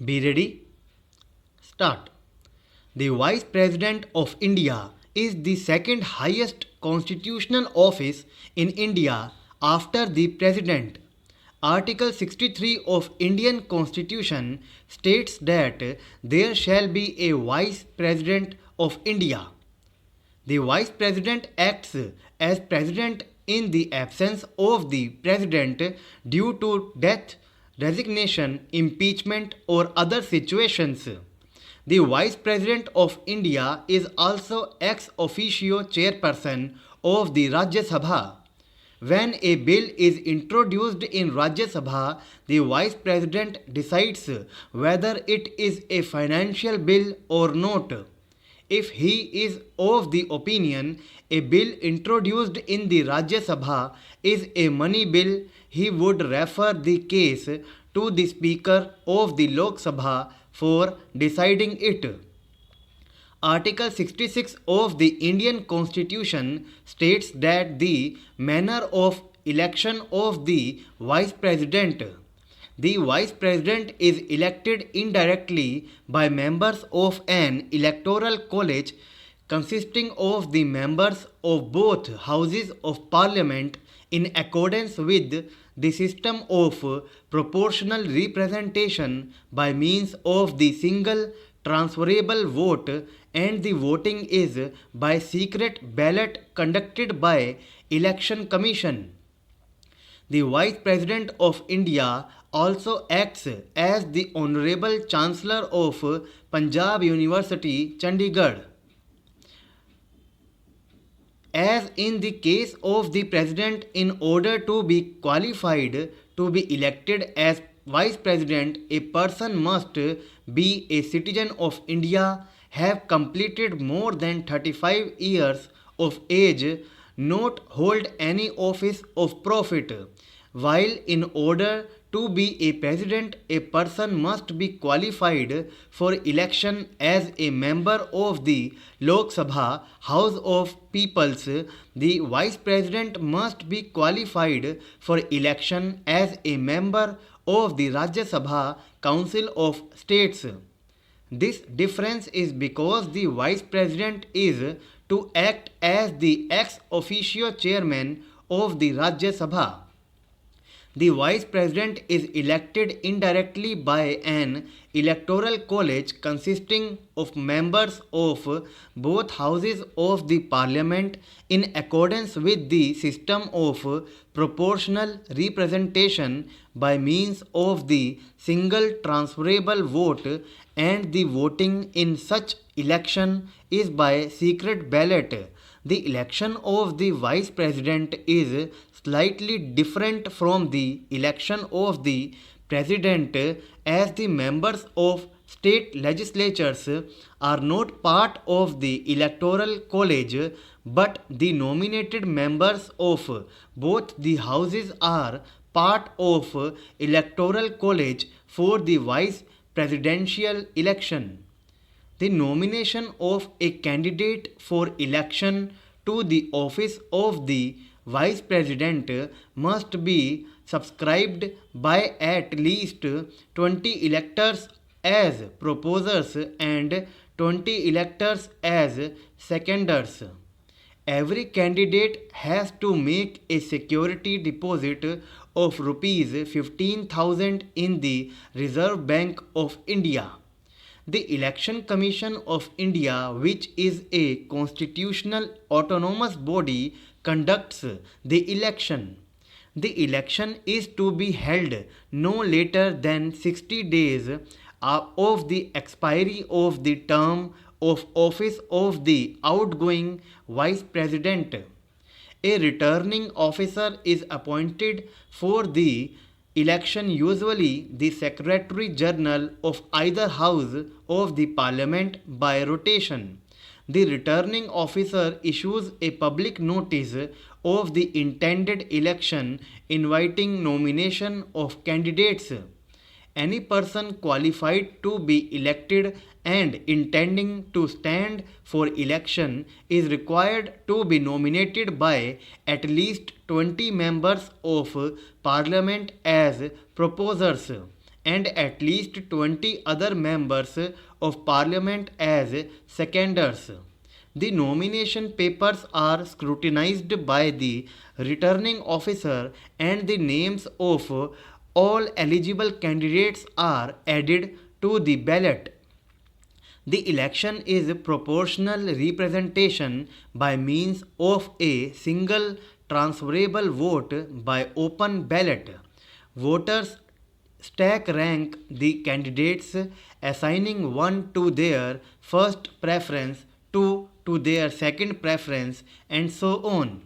Be ready? Start. The Vice President of India is the second highest constitutional office in India after the President. Article 63 of Indian Constitution states that there shall be a Vice President of India. The Vice President acts as President in the absence of the President due to death, resignation, impeachment, or other situations. The Vice President of India is also ex officio chairperson of the Rajya Sabha. When a bill is introduced in Rajya Sabha, the Vice President decides whether it is a financial bill or not. If he is of the opinion a bill introduced in the Rajya Sabha is a money bill, he would refer the case to the Speaker of the Lok Sabha for deciding it. Article 66 of the Indian Constitution states that the manner of election of the Vice President. The Vice President is elected indirectly by members of an electoral college consisting of the members of both houses of parliament in accordance with the system of proportional representation by means of the single transferable vote, and the voting is by secret ballot conducted by election commission. The Vice President of India also acts as the Honorable Chancellor of Punjab University, Chandigarh. As in the case of the President, in order to be qualified to be elected as Vice President, a person must be a citizen of India, have completed more than 35 years of age, not hold any office of profit. While in order to be a president, a person must be qualified for election as a member of the Lok Sabha House of Peoples, the Vice President must be qualified for election as a member of the Rajya Sabha Council of States. This difference is because the Vice President is to act as the ex officio chairman of the Rajya Sabha. The Vice President is elected indirectly by an electoral college consisting of members of both houses of the parliament in accordance with the system of proportional representation by means of the single transferable vote, and the voting in such election is by secret ballot. The election of the Vice President is slightly different from the election of the President, as the members of state legislatures are not part of the electoral college, but the nominated members of both the houses are part of electoral college for the vice presidential election. The nomination of a candidate for election to the office of the Vice President must be subscribed by at least 20 electors as proposers and 20 electors as seconders. Every candidate has to make a security deposit of rupees 15,000 in the Reserve Bank of India. The Election Commission of India, which is a constitutional autonomous body, conducts the election. The election is to be held no later than 60 days of the expiry of the term of office of the outgoing Vice President. A returning officer is appointed for the election, usually the Secretary General of either house of the Parliament by rotation. The returning officer issues a public notice of the intended election inviting nomination of candidates. Any person qualified to be elected and intending to stand for election is required to be nominated by at least 20 members of Parliament as proposers. and at least 20 other members of parliament as seconders. The nomination papers are scrutinized by the returning officer and the names of all eligible candidates are added to the ballot. The election is proportional representation by means of a single transferable vote by open ballot. Voters stack rank the candidates, assigning one to their first preference, two to their second preference, and so on.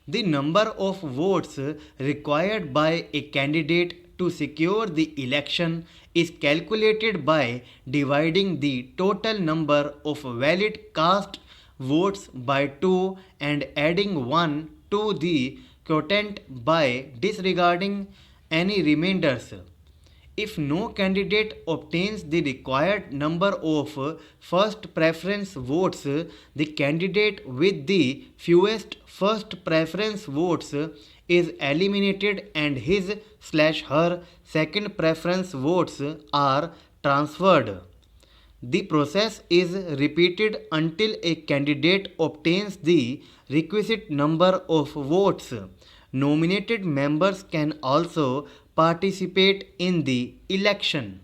The number of votes required by a candidate to secure the election is calculated by dividing the total number of valid cast votes by 2 and adding 1 to the quotient by disregarding any remainders. If no candidate obtains the required number of first preference votes, the candidate with the fewest first preference votes is eliminated and his/her second preference votes are transferred. The process is repeated until a candidate obtains the requisite number of votes. Nominated members can also participate in the election.